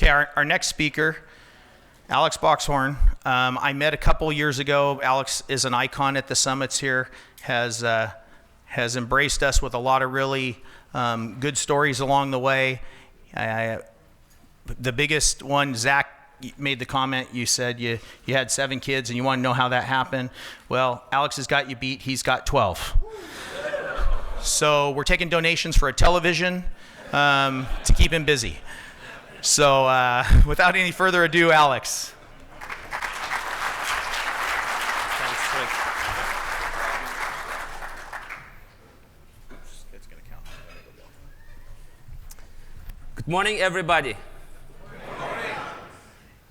Okay, our next speaker, Alex Boxhorn. I met a couple years ago. Alex is an icon at the summits here, has embraced us with a lot of really good stories along the way. The biggest one, Zach made the comment, you said you had 7 kids and you want to know how that happened. Well, Alex has got you beat, he's got 12. So we're taking donations for a television to keep him busy. So without any further ado, Alex. Thanks, Rick. It's going to count. Good morning, everybody. Good morning.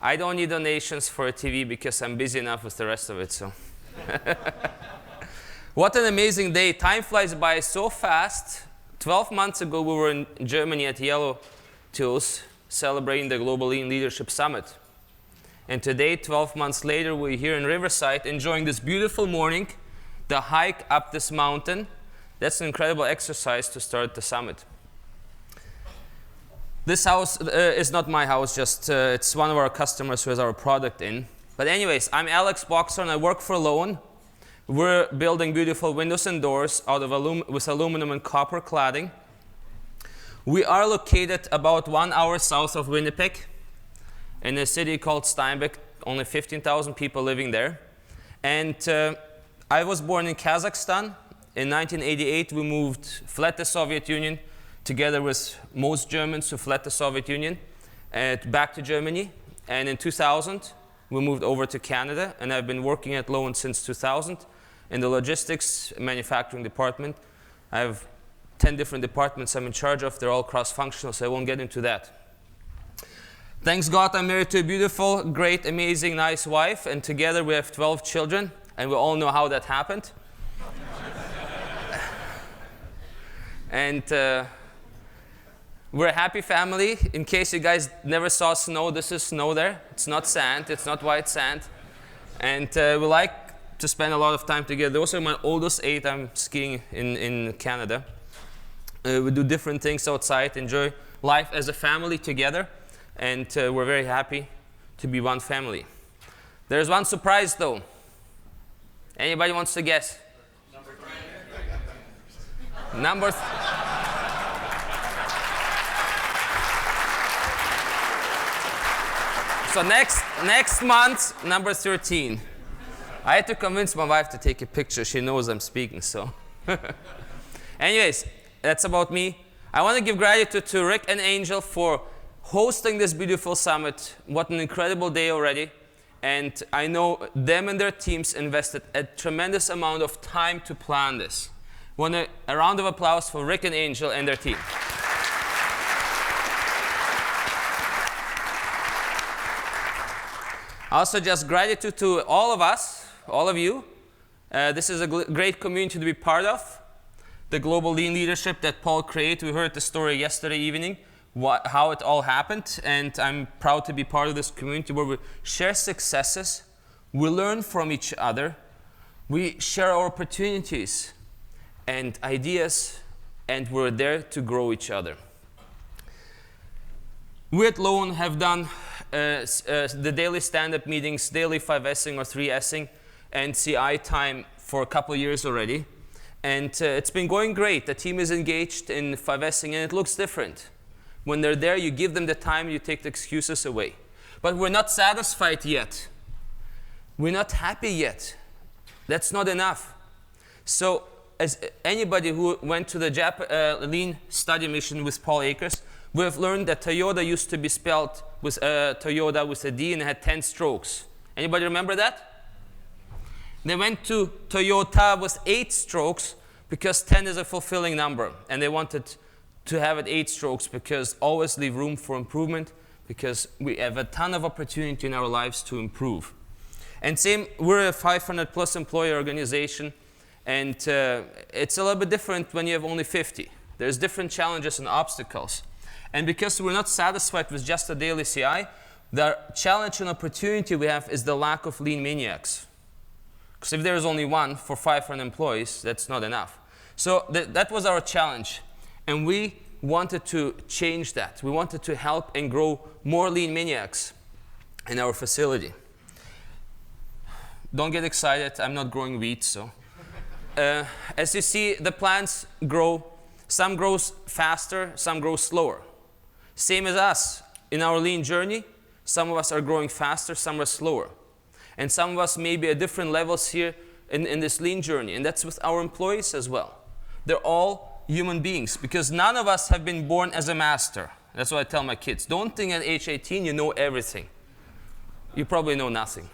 I don't need donations for a TV because I'm busy enough with the rest of it. So, what an amazing day. Time flies by so fast. 12 months ago, we were in Germany at Yellow Tools celebrating the Global Lean Leadership Summit. And today, 12 months later, we're here in Riverside enjoying this beautiful morning, the hike up this mountain. That's an incredible exercise to start the summit. This house is not my house, just it's one of our customers who has our product in. But anyways, I'm Alex Boxhorn. I work for Loan. We're building beautiful windows and doors out of with aluminum and copper cladding. We are located about 1 hour south of Winnipeg in a city called Steinbach, only 15,000 people living there. And I was born in Kazakhstan. In 1988, we fled the Soviet Union together with most Germans who fled the Soviet Union back to Germany. And in 2000, we moved over to Canada. And I've been working at Loan since 2000 in the logistics manufacturing department. I have 10 different departments I'm in charge of. They're all cross-functional, so I won't get into that. Thanks God, I'm married to a beautiful, great, amazing, nice wife, and together we have 12 children, and we all know how that happened. And we're a happy family. In case you guys never saw snow, this is snow there. It's not sand, it's not white sand. And we like to spend a lot of time together. Those are my oldest 8. I'm skiing in Canada. We do different things outside, enjoy life as a family together, and we're very happy to be one family. There's one surprise though. Anybody wants to guess? Number 3. So next month, number 13. I had to convince my wife to take a picture. She knows I'm speaking, so. Anyways, that's about me. I want to give gratitude to Rick and Angel for hosting this beautiful summit. What an incredible day already. And I know them and their teams invested a tremendous amount of time to plan this. Want a round of applause for Rick and Angel and their team. Also, just gratitude to all of us, all of you. This is a great community to be part of. The global lean leadership that Paul created. We heard the story yesterday evening, how it all happened, and I'm proud to be part of this community where we share successes, we learn from each other, we share our opportunities and ideas, and we're there to grow each other. We at Loan have done the daily stand-up meetings, daily 5S'ing or 3S'ing, and CI time for a couple of years already. And it's been going great. The team is engaged in 5S'ing, and it looks different. When they're there, you give them the time, you take the excuses away. But we're not satisfied yet. We're not happy yet. That's not enough. So as anybody who went to the Lean study mission with Paul Akers, we have learned that Toyota used to be spelled with Toyota with a D and had 10 strokes. Anybody remember that? They went to Toyota with 8 strokes because 10 is a fulfilling number. And they wanted to have it 8 strokes because always leave room for improvement, because we have a ton of opportunity in our lives to improve. And same, we're a 500 plus employee organization, and it's a little bit different when you have only 50. There's different challenges and obstacles. And because we're not satisfied with just a daily CI, the challenge and opportunity we have is the lack of lean maniacs. Because if there's only one for 500 employees, that's not enough. So that was our challenge. And we wanted to change that. We wanted to help and grow more lean maniacs in our facility. Don't get excited, I'm not growing wheat, so. As you see, the plants grow. Some grows faster, some grow slower. Same as us. In our lean journey, some of us are growing faster, some are slower. And some of us may be at different levels here in this lean journey. And that's with our employees as well. They're all human beings, because none of us have been born as a master. That's what I tell my kids. Don't think at age 18 you know everything. You probably know nothing.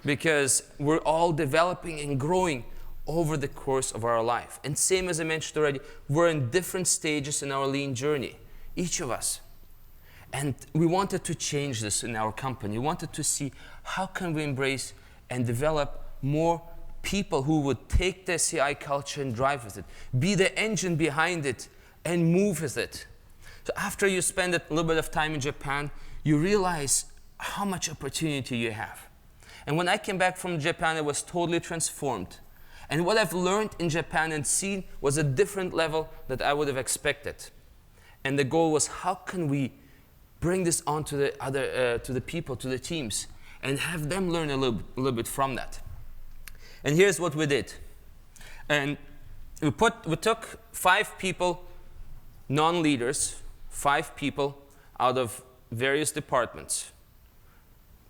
Because we're all developing and growing over the course of our life. And same as I mentioned already, we're in different stages in our lean journey, each of us. And we wanted to change this in our company. We wanted to see how can we embrace and develop more people who would take the CI culture and drive with it, be the engine behind it, and move with it. So after you spend a little bit of time in Japan, you realize how much opportunity you have. And when I came back from Japan, I was totally transformed. And what I've learned in Japan and seen was a different level that I would have expected. And the goal was, how can we bring this on to the other, to the people, to the teams, and have them learn a little bit from that. And here's what we did. And we took 5 people, non-leaders, 5 people out of various departments.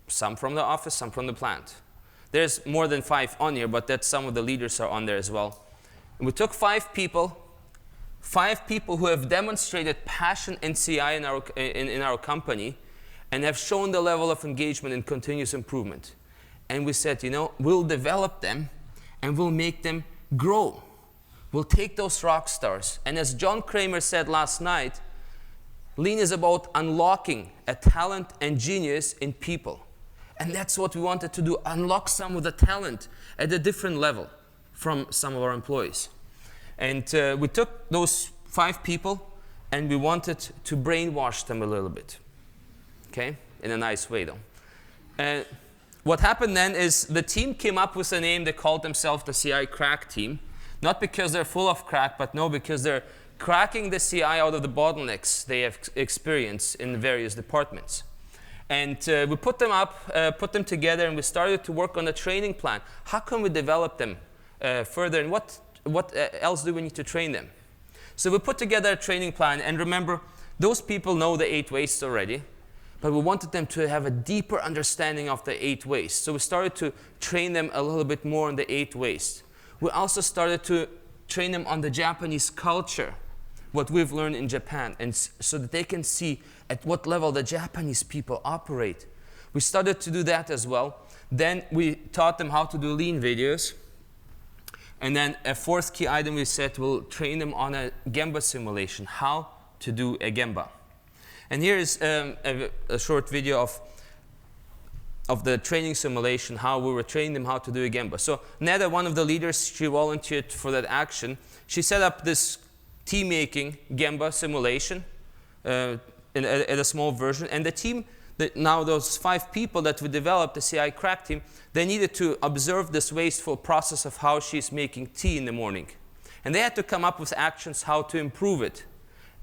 Some from the office, some from the plant. There's more than 5 on here, but that's some of the leaders are on there as well. And we took 5 people who have demonstrated passion and CI in our company and have shown the level of engagement and continuous improvement. And we said, you know, we'll develop them and we'll make them grow. We'll take those rock stars. And as John Kramer said last night, Lean is about unlocking a talent and genius in people. And that's what we wanted to do, unlock some of the talent at a different level from some of our employees. And we took those 5 people and we wanted to brainwash them a little bit. Okay? In a nice way, though. And what happened then is the team came up with a name. They called themselves the CI Crack Team. Not because they're full of crack, but no, because they're cracking the CI out of the bottlenecks they have experienced in various departments. And we put them together, and we started to work on a training plan. How can we develop them further, and what else do we need to train them? So we put together a training plan, and remember, those people know the 8 wastes already, but we wanted them to have a deeper understanding of the 8 wastes. So we started to train them a little bit more on the 8 wastes. We also started to train them on the Japanese culture, what we've learned in Japan, and so that they can see at what level the Japanese people operate. We started to do that as well. Then we taught them how to do lean videos. And then a 4th key item we said, we'll train them on a Gemba simulation, how to do a Gemba. And here is a short video of the training simulation, how we were training them how to do a Gemba. So Neda, one of the leaders, she volunteered for that action. She set up this tea-making Gemba simulation at a small version. And the team, now those 5 people that we developed, the CI Crack Team, they needed to observe this wasteful process of how she's making tea in the morning. And they had to come up with actions how to improve it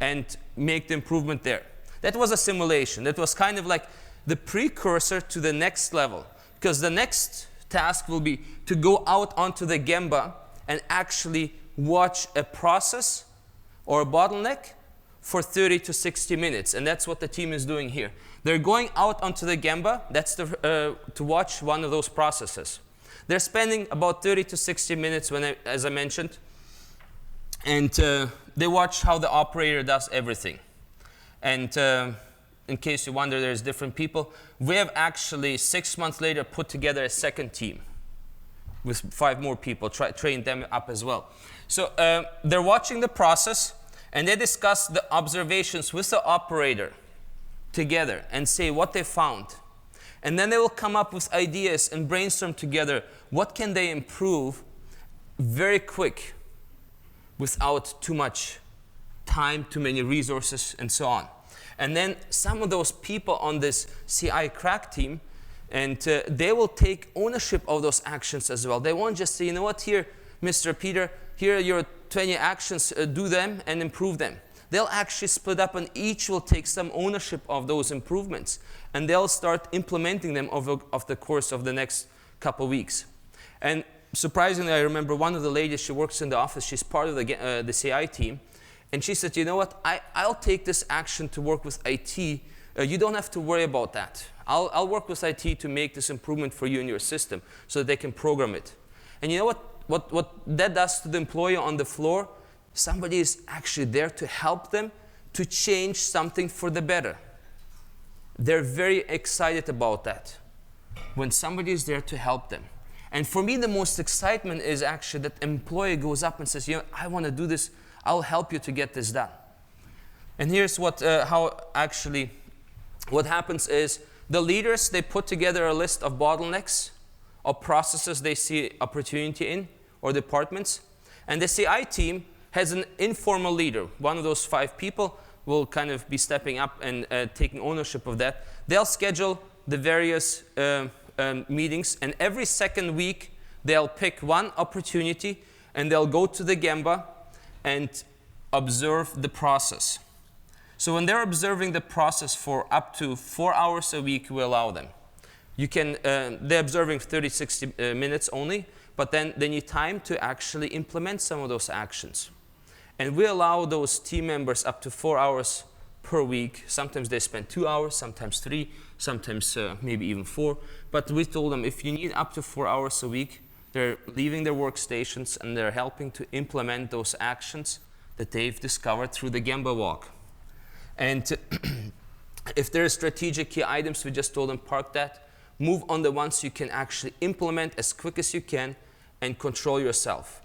and make the improvement there. That was a simulation. That was kind of like the precursor to the next level. Because the next task will be to go out onto the Gemba and actually watch a process or a bottleneck for 30 to 60 minutes. And that's what the team is doing here. They're going out onto the Gemba, that's to watch one of those processes. They're spending about 30 to 60 minutes, as I mentioned, and they watch how the operator does everything. And in case you wonder, there's different people. We have actually, 6 months later, put together a second team with 5 more people, trained them up as well. So they're watching the process, and they discuss the observations with the operator together and say what they found. And then they will come up with ideas and brainstorm together what can they improve very quick without too much time, too many resources, and so on. And then some of those people on this CI Crack Team, and they will take ownership of those actions as well. They won't just say, you know what, here, Mr. Peter, here are your 20 actions, do them and improve them. they'll actually split up and each will take some ownership of those improvements. And they'll start implementing them over the course of the next couple weeks. And surprisingly, I remember one of the ladies, she works in the office, she's part of the CI team. And she said, you know what, I'll take this action to work with IT. You don't have to worry about that. I'll work with IT to make this improvement for you in your system so that they can program it. And you know what that does to the employee on the floor? Somebody is actually there to help them to change something for the better. They're very excited about that, when somebody is there to help them. And for me, the most excitement is actually that employee goes up and says, you know, I want to do this. I'll help you to get this done. And here's what happens is the leaders, they put together a list of bottlenecks, of processes they see opportunity in, or departments. And the CI team has an informal leader. One of those 5 people will kind of be stepping up and taking ownership of that. They'll schedule the various meetings, and every second week they'll pick one opportunity and they'll go to the Gemba and observe the process. So when they're observing the process for up to 4 hours a week, we allow them. They're observing 30-60 minutes only, but then they need time to actually implement some of those actions. And we allow those team members up to 4 hours per week. Sometimes they spend 2 hours, sometimes 3, sometimes maybe even 4. But we told them if you need up to 4 hours a week, they're leaving their workstations and they're helping to implement those actions that they've discovered through the Gemba walk. And if there are strategic key items, we just told them park that, move on the ones you can actually implement as quick as you can and control yourself.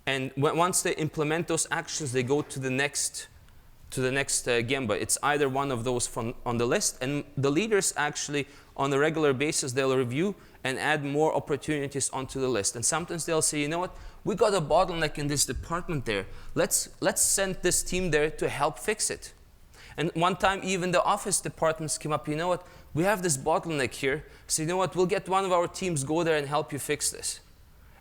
And once they implement those actions, they go to the next Gemba. It's either one of those on the list, and the leaders actually on a regular basis, they'll review and add more opportunities onto the list. And sometimes they'll say, you know what, we got a bottleneck in this department there. Let's send this team there to help fix it. And one time even the office departments came up, you know what, we have this bottleneck here. So you know what, we'll get one of our teams go there and help you fix this.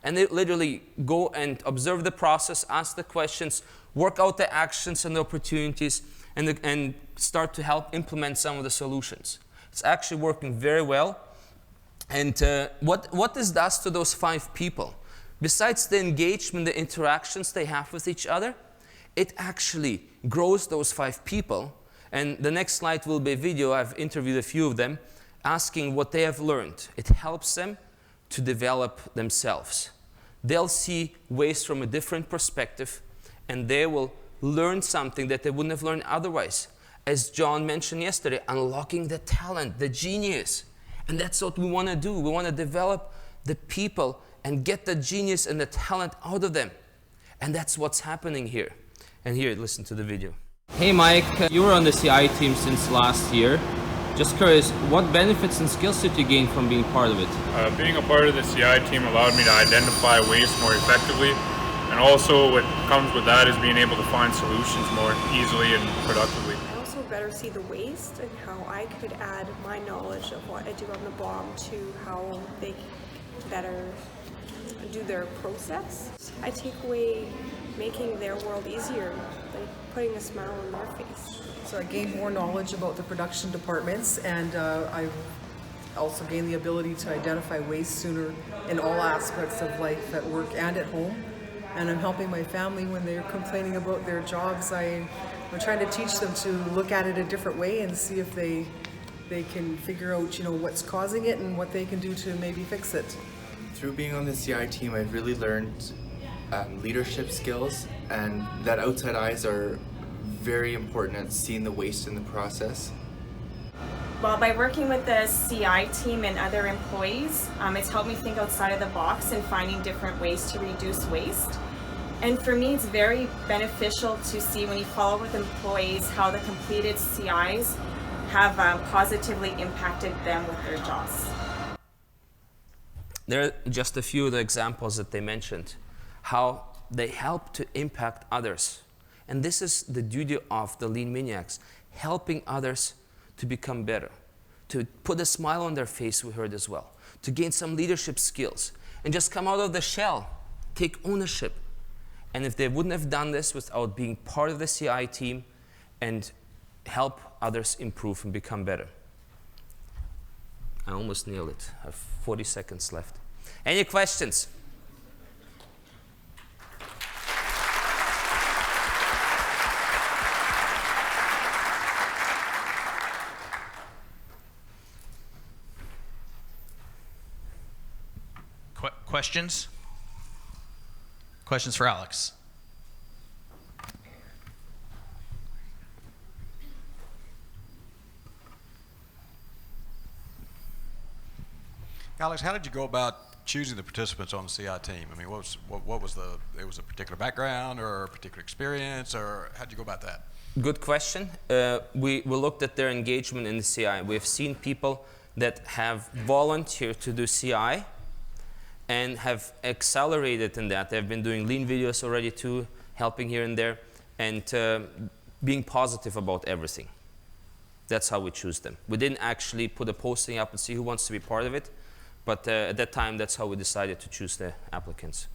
And they literally go and observe the process, ask the questions, work out the actions and the opportunities, and start to help implement some of the solutions. It's actually working very well. And what this does to those 5 people, besides the engagement, the interactions they have with each other, it actually grows those 5 people. And the next slide will be a video. I've interviewed a few of them, asking what they have learned. It helps them to develop themselves. They'll see waste from a different perspective, and they will learn something that they wouldn't have learned otherwise. As John mentioned yesterday, unlocking the talent, the genius. And that's what we want to do. We want to develop the people and get the genius and the talent out of them. And that's what's happening here. And here, listen to the video. Hey Mike, you were on the CI team since last year. Just curious, what benefits and skills did you gain from being part of it? Being a part of the CI team allowed me to identify waste more effectively, and also what comes with that is being able to find solutions more easily and productively. I also better see the waste and how I could add my knowledge of what I do on the BOM to how they better do their process. I take away making their world easier, like putting a smile on their face. So I gained more knowledge about the production departments, and I also gained the ability to identify waste sooner in all aspects of life, at work and at home. And I'm helping my family when they're complaining about their jobs. I'm trying to teach them to look at it a different way and see if they can figure out, what's causing it and what they can do to maybe fix it. Through being on the CI team, I've really learned leadership skills, and that outside eyes are very important at seeing the waste in the process. Well, by working with the CI team and other employees, it's helped me think outside of the box and finding different ways to reduce waste. And for me, it's very beneficial to see when you follow with employees how the completed CIs have positively impacted them with their jobs. There are just a few of the examples that they mentioned, how they help to impact others. And this is the duty of the Lean Maniacs, helping others to become better, to put a smile on their face, we heard as well, to gain some leadership skills, and just come out of the shell, take ownership, And if they wouldn't have done this without being part of the CI team and help others improve and become better. I almost nailed it. I have 40 seconds left. Any questions? Questions? Questions for Alex? Alex, how did you go about choosing the participants on the CI team? I mean, what was it was a particular background or a particular experience, or how did you go about that? Good question. We looked at their engagement in the CI. We've seen people that have volunteered to do CI and have accelerated in that. They've been doing lean videos already too, helping here and there, and being positive about everything. That's how we choose them. We didn't actually put a posting up and see who wants to be part of it, but at that time, that's how we decided to choose the applicants.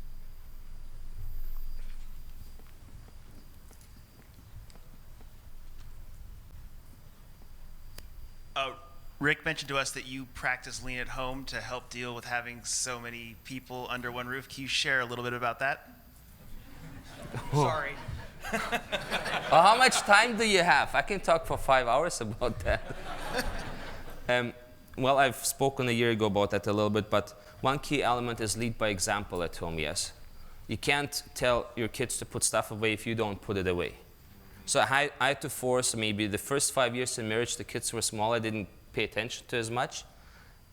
Rick mentioned to us that you practice lean at home to help deal with having so many people under one roof. Can you share a little bit about that? Sorry. Well, how much time do you have? I can talk for 5 hours about that. Well, I've spoken a year ago about that a little bit, but one key element is lead by example at home, yes. You can't tell your kids to put stuff away if you don't put it away. So I had to force, maybe the first 5 years in marriage, the kids were small, I didn't pay attention to as much.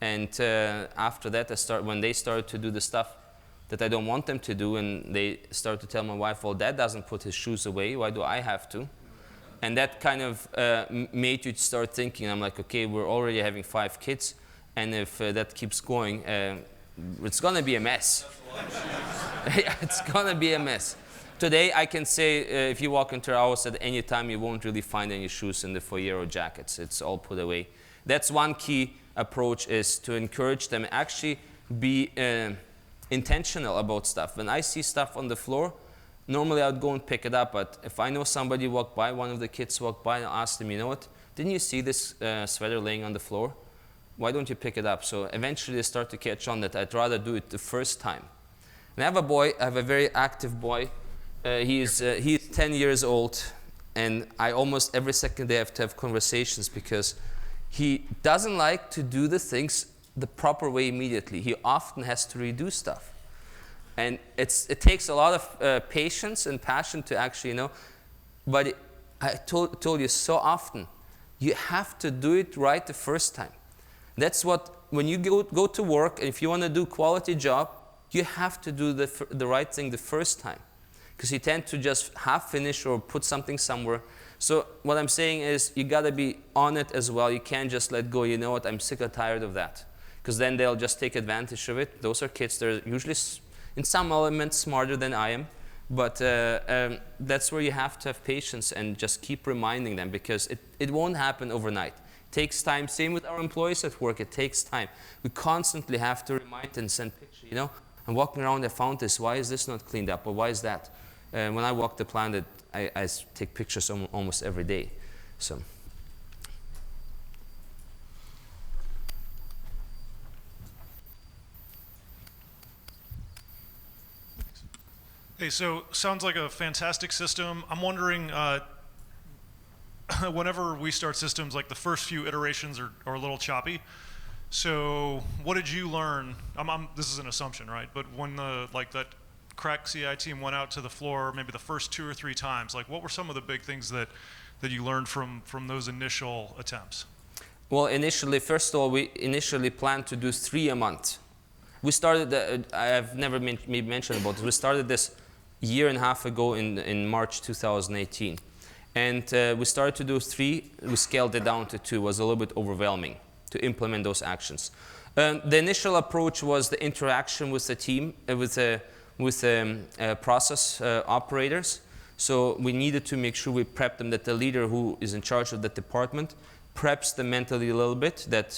And after that, when they started to do the stuff that I don't want them to do, and they started to tell my wife, well, Dad doesn't put his shoes away, why do I have to? And that kind of made you start thinking. I'm like, okay, we're already having 5 kids, and if that keeps going, it's gonna be a mess. Yeah, it's gonna be a mess. Today, I can say if you walk into our house at any time, you won't really find any shoes in the foyer or jackets. It's all put away. That's one key approach, is to encourage them actually be intentional about stuff. When I see stuff on the floor, normally I would go and pick it up, but if I know somebody walked by, one of the kids walked by, and I asked them, you know what, didn't you see this sweater laying on the floor? Why don't you pick it up? So eventually they start to catch on that I'd rather do it the first time. And I have a boy, I have a very active boy. He's 10 years old, and I almost every second day have to have conversations because he doesn't like to do the things the proper way immediately. He often has to redo stuff. And it takes a lot of patience and passion to actually, but I told you so often, you have to do it right the first time. That's what, when you go to work, and if you want to do quality job, you have to do the right thing the first time. Because you tend to just half finish or put something somewhere. So what I'm saying is you got to be on it as well. You can't just let go. You know what? I'm sick or tired of that. Because then they'll just take advantage of it. Those are kids. They're usually, in some elements, smarter than I am. But that's where you have to have patience and just keep reminding them, because it won't happen overnight. It takes time. Same with our employees at work. It takes time. We constantly have to remind and send pictures. I'm walking around, I found this. Why is this not cleaned up? Or why is that? When I walk the plant, I take pictures almost every day. So. Hey, so sounds like a fantastic system. I'm wondering, whenever we start systems, like the first few iterations are a little choppy. So what did you learn? This is an assumption, right? But when that crack CI team went out to the floor, maybe the first 2 or 3 times, what were some of the big things that you learned from those initial attempts? Well, first of all, we initially planned to do 3 a month. We started, I've never maybe mentioned about this, we started this a year and a half ago in March 2018. And we started to do 3, we scaled it down to 2. It was a little bit overwhelming to implement those actions. The initial approach was the interaction with the team, with process operators. So we needed to make sure we prep them, that the leader who is in charge of that department preps them mentally a little bit, that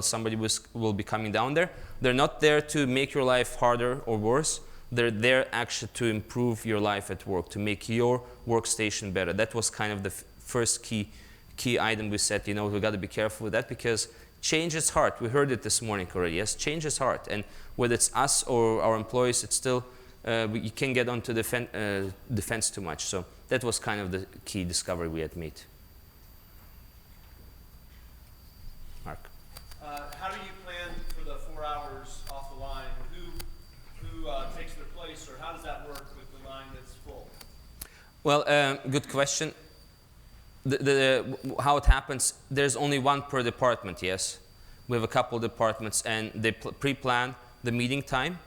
somebody will be coming down there. They're not there to make your life harder or worse. They're there actually to improve your life at work, to make your workstation better. That was kind of the first key item we said, you know, we got to be careful with that because change is hard. We heard it this morning already. Yes, change is hard. And whether it's us or our employees, it's still, you can get onto defense too much. So that was kind of the key discovery we had made. Mark. How do you plan for the 4 hours off the line? Who takes their place, or how does that work with the line that's full? Well, good question. How it happens, there's only one per department, yes. We have a couple departments, and they pre-plan the meeting time.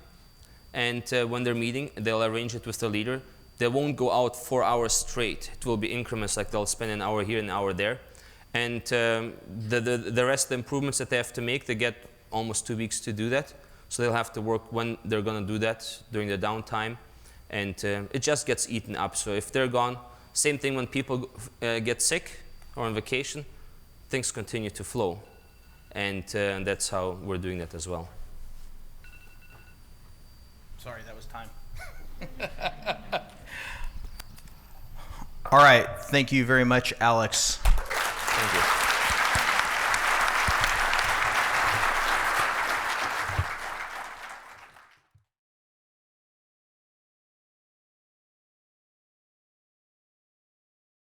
And when they're meeting, they'll arrange it with the leader. They won't go out 4 hours straight. It will be increments, like they'll spend an hour here, an hour there. And the rest of the improvements that they have to make, they get almost 2 weeks to do that. So they'll have to work when they're going to do that during the downtime. And it just gets eaten up. So if they're gone, same thing when people get sick or on vacation, things continue to flow. And that's how we're doing that as well. Sorry, that was time. All right, thank you very much, Alex. Thank you.